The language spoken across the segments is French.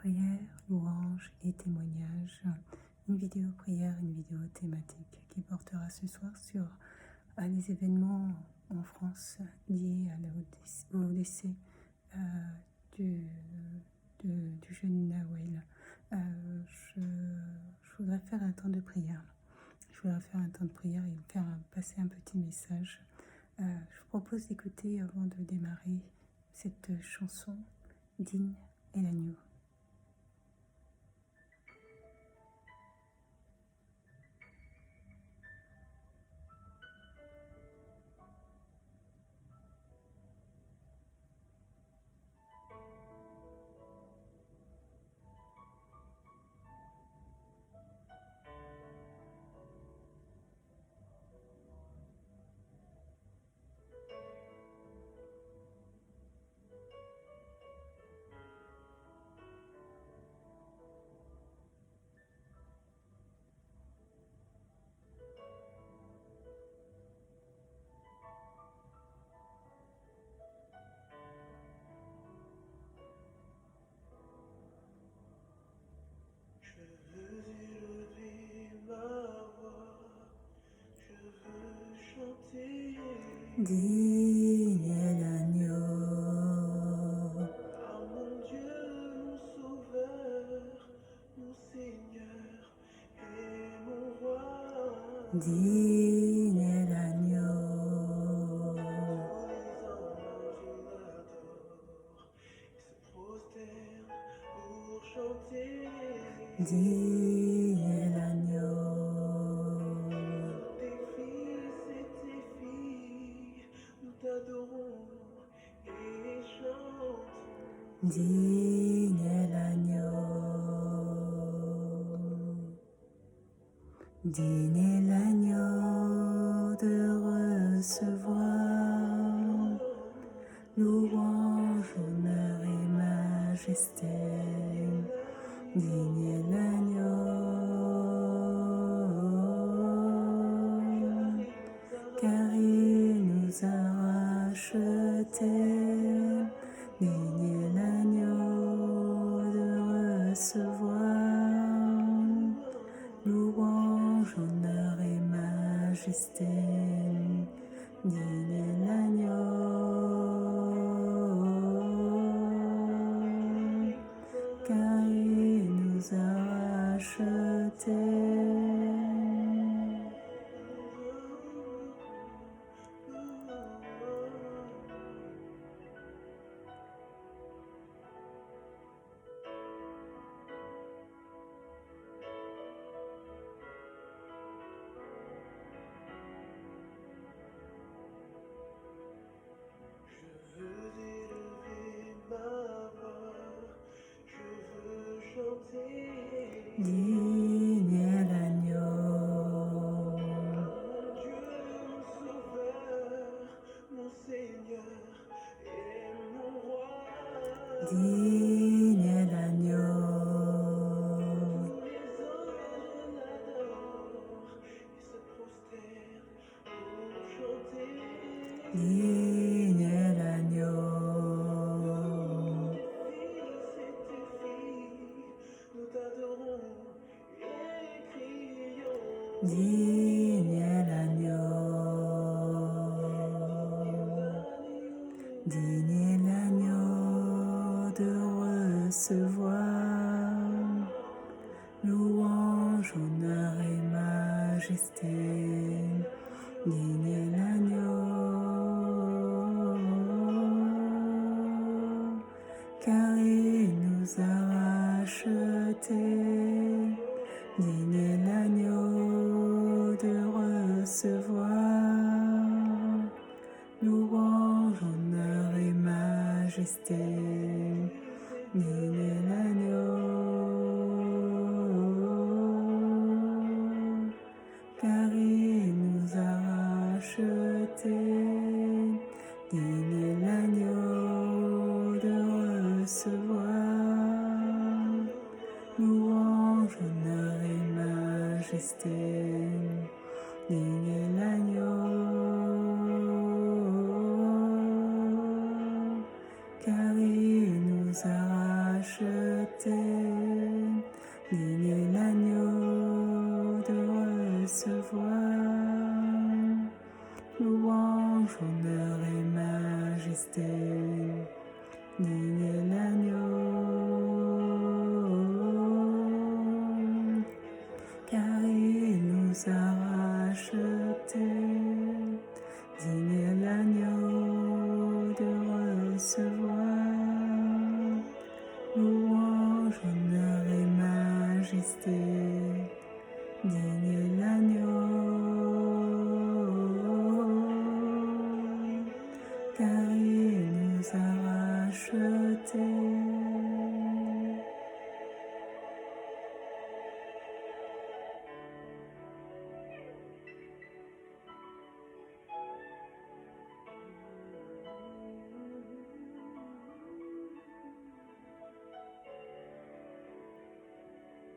Prière, louange et témoignage. Une vidéo prière, une vidéo thématique qui portera ce soir sur les événements en France liés au décès du jeune Nawel. Je voudrais faire un temps de prière. Je voudrais faire un temps de prière et faire passer un petit message. Je vous propose d'écouter avant de démarrer cette chanson Digne et l'agneau. Je veux élever ma voix, je veux chanter. Digne est l'agneau. Ah mon Dieu, mon Sauveur, mon Seigneur et mon Roi. Digne est l'agneau. Tous les anges l'adorent, ils se prosternent pour chanter. Digne est l'agneau. Tes fils et tes filles, nous t'adorons et chantons. Digne est l'agneau. Digne est l'agneau de recevoir louange, honneur et majesté. Digne est l'agneau, car il nous a rachetés. Digne est l'agneau de recevoir louange, honneur et majesté. Digne est l'agneau, car il nous a rachetés. Je veux élever ma voix, je veux chanter. Digne est l'agneau. Mon Dieu, mon Sauveur, mon Seigneur et mon Roi. Digne est l'agneau. Tous les anges l'adorent et se prosternent pour chanter. Digne est l'agneau. Tes fils et tes filles, nous t'adorons et crions. Digne est l'agneau. Digne est l'agneau de recevoir louange, honneur et majesté. Digne est l'agneau, car il nous a rachetés. Digne est l'agneau de recevoir louange, honneur et majesté. Digne est l'agneau, car il nous a rachetés. Digne est l'agneau de recevoir louange, honneur et majesté. Digne est l'agneau, car il nous a racheter. Digne l'agneau de recevoir louange, honneur et majesté. Digne l'agneau, car il nous a rachetés. Digne l'agneau de recevoir louange, honneur et majesté. Digne l'agneau, car il nous a rachetés.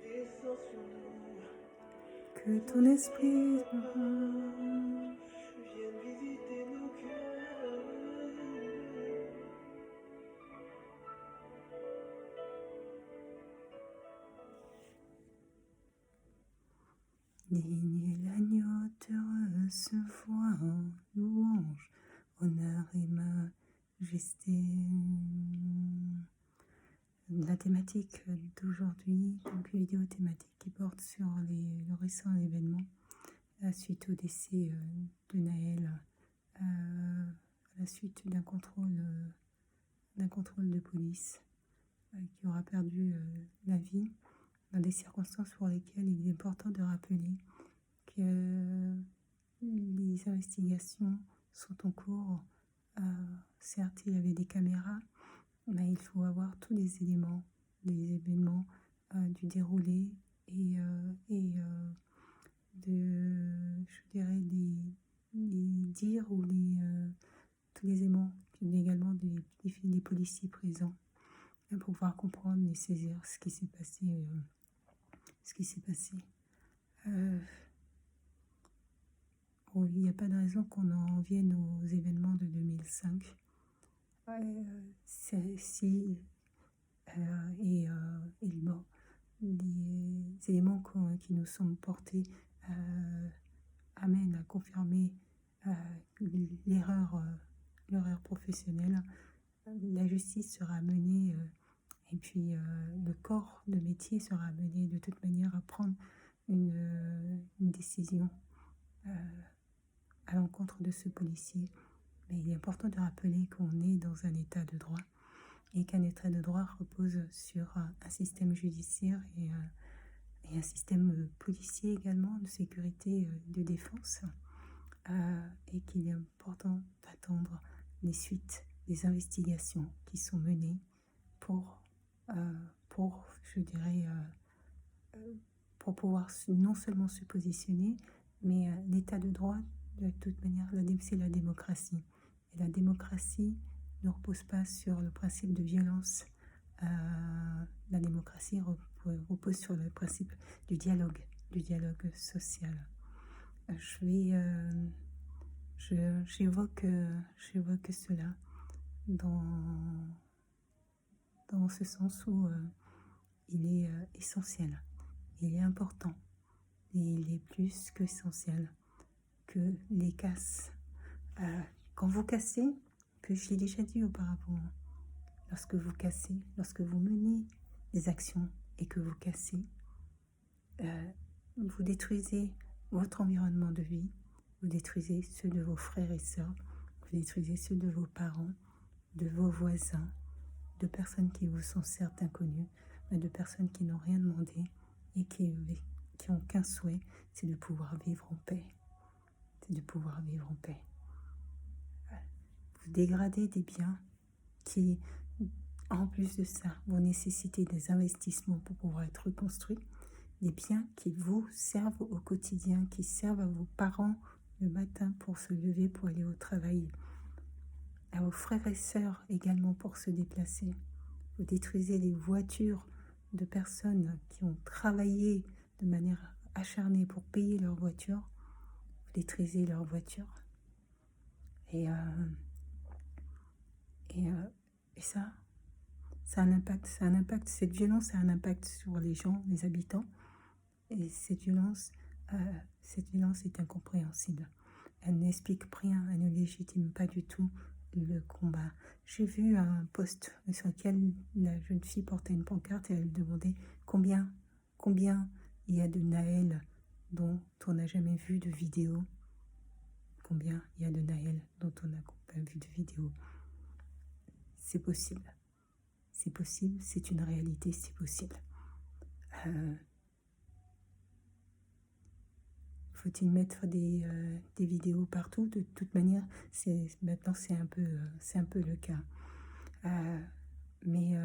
Descends sur nous, Que ton esprit viens visiter nos cœurs. digne l'agneau te recevoir, louange, honneur et majesté. La thématique d'aujourd'hui, donc une vidéo thématique qui porte sur le récent événement suite au décès de Naël à la suite d'un contrôle de police qui aura perdu la vie dans des circonstances pour lesquelles il est important de rappeler que les investigations sont en cours. Certes, il y avait des caméras, mais il faut avoir tous les éléments des événements du déroulé et je dirais, les dires ou tous les éléments, également des policiers présents pour pouvoir comprendre et saisir ce qui s'est passé. Bon, il n'y a pas de raison qu'on en vienne aux événements de 2005. Les éléments qui nous sont portés amènent à confirmer l'erreur professionnelle. La justice sera menée et puis le corps de métier sera amené de toute manière à prendre une décision à l'encontre de ce policier. Mais il est important de rappeler qu'on est dans un état de droit et qu'un état de droit repose sur un système judiciaire et un système policier également, de sécurité, de défense, et qu'il est important d'attendre les suites des investigations qui sont menées pour je dirais, pour pouvoir non seulement se positionner, mais l'état de droit, de toute manière, c'est la démocratie. Et la démocratie ne repose pas sur le principe de violence. La démocratie repose sur le principe du dialogue social. J'évoque cela dans ce sens où il est essentiel, il est important, et il est plus qu'essentiel que les casses. Quand vous cassez, que je l'ai déjà dit auparavant, lorsque vous cassez, lorsque vous menez des actions et que vous cassez, vous détruisez votre environnement de vie, vous détruisez ceux de vos frères et sœurs, vous détruisez ceux de vos parents, de vos voisins, de personnes qui vous sont certes inconnues, mais de personnes qui n'ont rien demandé et qui ont qu'un souhait, c'est de pouvoir vivre en paix. C'est de pouvoir vivre en paix. Vous dégradez des biens qui, en plus de ça, vont nécessiter des investissements pour pouvoir être reconstruits, des biens qui vous servent au quotidien, qui servent à vos parents le matin pour se lever, pour aller au travail, à vos frères et sœurs également pour se déplacer. Vous détruisez les voitures de personnes qui ont travaillé de manière acharnée pour payer leur voiture. Vous détruisez leur voiture. Et ça ça a un impact, cette violence a un impact sur les gens, les habitants. Et cette violence est incompréhensible. Elle n'explique rien, elle ne légitime pas du tout le combat. J'ai vu un post sur lequel la jeune fille portait une pancarte et elle demandait combien il y a de Naël dont on n'a jamais vu de vidéo. Combien il y a de Naël dont on n'a pas vu de vidéo. C'est possible. C'est possible, c'est une réalité, c'est possible. Faut-il mettre des vidéos partout? De toute manière, maintenant c'est un peu le cas. Mais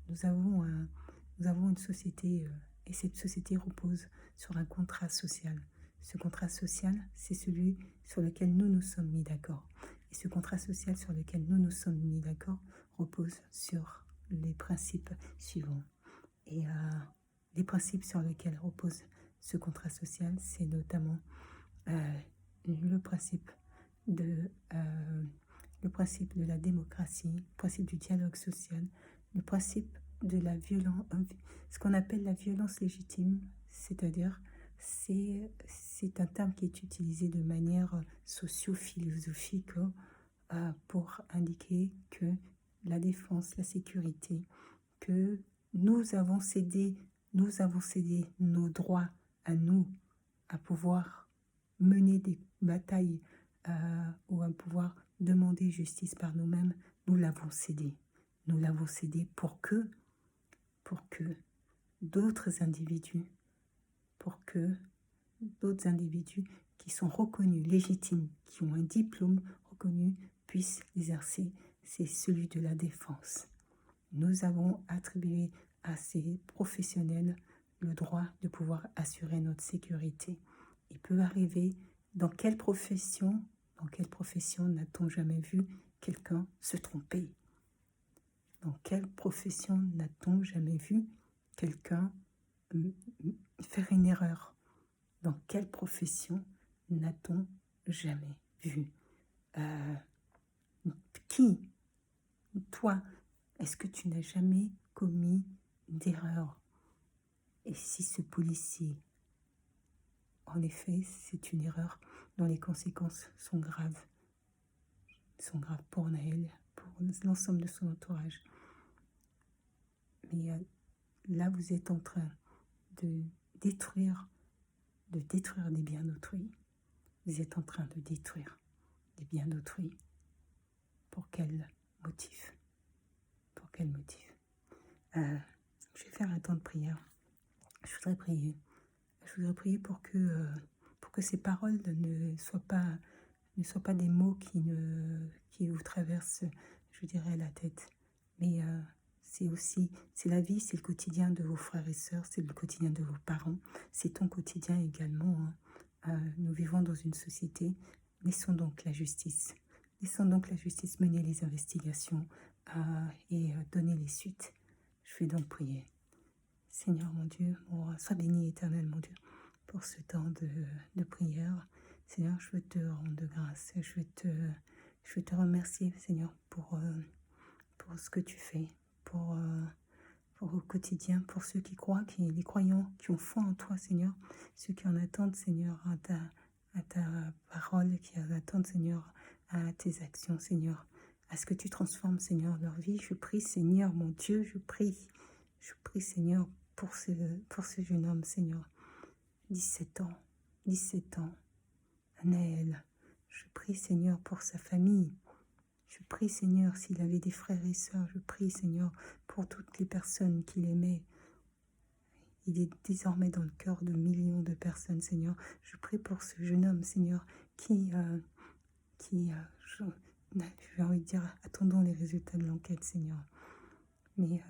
nous avons une société et cette société repose sur un contrat social. Ce contrat social, c'est celui sur lequel nous nous sommes mis d'accord. Et ce contrat social sur lequel nous nous sommes mis d'accord repose sur les principes suivants. Et les principes sur lesquels repose ce contrat social, c'est notamment le principe de la démocratie, le principe du dialogue social, le principe de la violence, ce qu'on appelle la violence légitime, c'est-à-dire c'est un terme qui est utilisé de manière socio-philosophique pour indiquer que la défense, la sécurité, que nous avons cédé nos droits à nous, à pouvoir mener des batailles ou à pouvoir demander justice par nous-mêmes, nous l'avons cédé. Nous l'avons cédé pour que d'autres individus, qui sont reconnus, légitimes, qui ont un diplôme reconnu, puissent l'exercer. C'est celui de la défense. Nous avons attribué à ces professionnels le droit de pouvoir assurer notre sécurité. Il peut arriver, dans quelle profession n'a-t-on jamais vu quelqu'un se tromper? Dans quelle profession n'a-t-on jamais vu quelqu'un faire une erreur? Dans quelle profession n'a-t-on jamais vu qui? Toi, est-ce que tu n'as jamais commis d'erreur? Et si ce policier, en effet, c'est une erreur dont les conséquences sont graves pour Naël, pour l'ensemble de son entourage. Mais là, vous êtes en train de détruire des biens d'autrui. Vous êtes en train de détruire des biens d'autrui. Pour quel motif? Je vais faire un temps de prière. Je voudrais prier pour que ces paroles ne soient pas des mots qui vous traversent, je dirais, la tête. Mais c'est la vie, c'est le quotidien de vos frères et sœurs, c'est le quotidien de vos parents, c'est ton quotidien également. Nous vivons dans une société. Laissons donc la justice mener les investigations et donner les suites. Je vais donc prier. Seigneur mon Dieu, sois béni éternel mon Dieu pour ce temps de prière. Seigneur, je veux te rendre grâce. Je veux te remercier, Seigneur, pour ce que tu fais, pour au quotidien, pour ceux qui croient, les croyants qui ont foi en toi, Seigneur, ceux qui en attendent, Seigneur, à ta parole, qui en attendent, Seigneur, à tes actions, Seigneur, à ce que tu transformes, Seigneur, leur vie. Je prie, Seigneur, mon Dieu, je prie, Seigneur, pour ce jeune homme, Seigneur, 17 ans, Naël. Je prie, Seigneur, pour sa famille. Je prie, Seigneur, s'il avait des frères et sœurs. Je prie, Seigneur, pour toutes les personnes qu'il aimait. Il est désormais dans le cœur de millions de personnes, Seigneur. Je prie pour ce jeune homme, Seigneur, qui j'ai envie de dire, attendons les résultats de l'enquête, Seigneur. Mais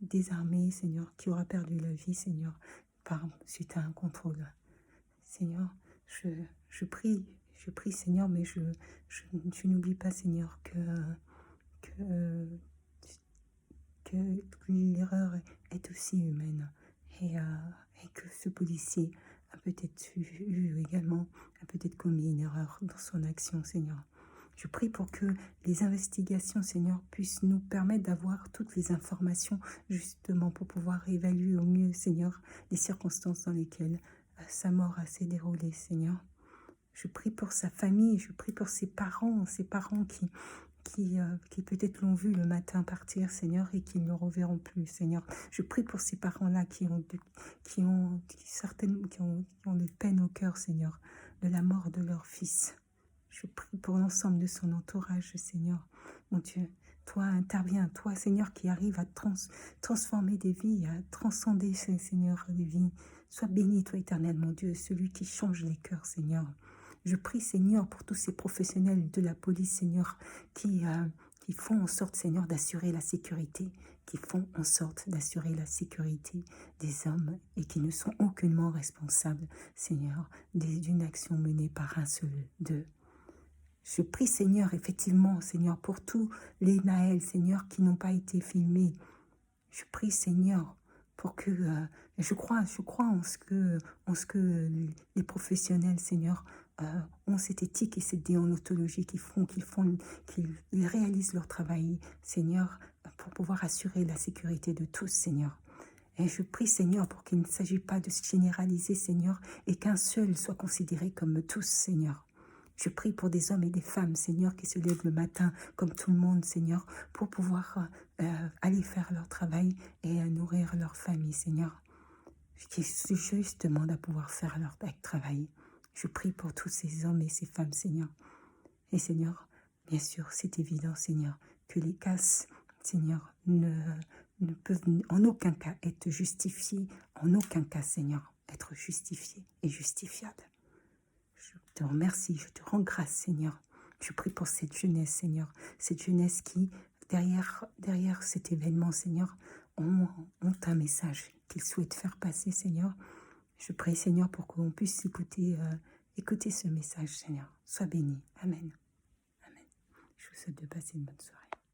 désarmé, Seigneur, qui aura perdu la vie, Seigneur, suite à un contrôle. Seigneur, je prie, Seigneur, mais je n'oublie pas, Seigneur, que l'erreur est aussi humaine et que ce policier a peut-être commis une erreur dans son action, Seigneur. Je prie pour que les investigations, Seigneur, puissent nous permettre d'avoir toutes les informations, justement, pour pouvoir évaluer au mieux, Seigneur, les circonstances dans lesquelles sa mort a s'est déroulée, Seigneur. Je prie pour sa famille, je prie pour ses parents qui peut-être l'ont vu le matin partir, Seigneur, et qui ne le reverront plus, Seigneur. Je prie pour ces parents-là qui ont de peine au cœur, Seigneur, de la mort de leur fils. Je prie pour l'ensemble de son entourage, Seigneur. Mon Dieu, toi interviens, toi, Seigneur, qui arrive à transformer des vies, à transcender, Seigneur, des vies. Sois béni, toi, éternel, mon Dieu, celui qui change les cœurs, Seigneur. Je prie, Seigneur, pour tous ces professionnels de la police, Seigneur, qui font en sorte, Seigneur, d'assurer la sécurité, qui font en sorte d'assurer la sécurité des hommes et qui ne sont aucunement responsables, Seigneur, d'une action menée par un seul d'eux. Je prie, Seigneur, effectivement, Seigneur, pour tous les Naël, Seigneur, qui n'ont pas été filmés. Je prie, Seigneur, pour que je crois en ce que les professionnels, Seigneur, ont cette éthique et cette déontologie qu'ils réalisent leur travail, Seigneur, pour pouvoir assurer la sécurité de tous, Seigneur. Et je prie, Seigneur, pour qu'il ne s'agisse pas de se généraliser, Seigneur, et qu'un seul soit considéré comme tous, Seigneur. Je prie pour des hommes et des femmes, Seigneur, qui se lèvent le matin, comme tout le monde, Seigneur, pour pouvoir aller faire leur travail et nourrir leur famille, Seigneur. Qui juste demandent à pouvoir faire leur travail. Je prie pour tous ces hommes et ces femmes, Seigneur. Et Seigneur, bien sûr, c'est évident, Seigneur, que les casses, Seigneur, ne peuvent en aucun cas être justifiées, en aucun cas, Seigneur, être justifiées et justifiables. Je te remercie, je te rends grâce, Seigneur. Je prie pour cette jeunesse, Seigneur. Cette jeunesse qui, derrière cet événement, Seigneur, ont un message qu'ils souhaitent faire passer, Seigneur. Je prie, Seigneur, pour qu'on puisse écouter ce message, Seigneur. Sois béni. Amen. Amen. Je vous souhaite de passer une bonne soirée.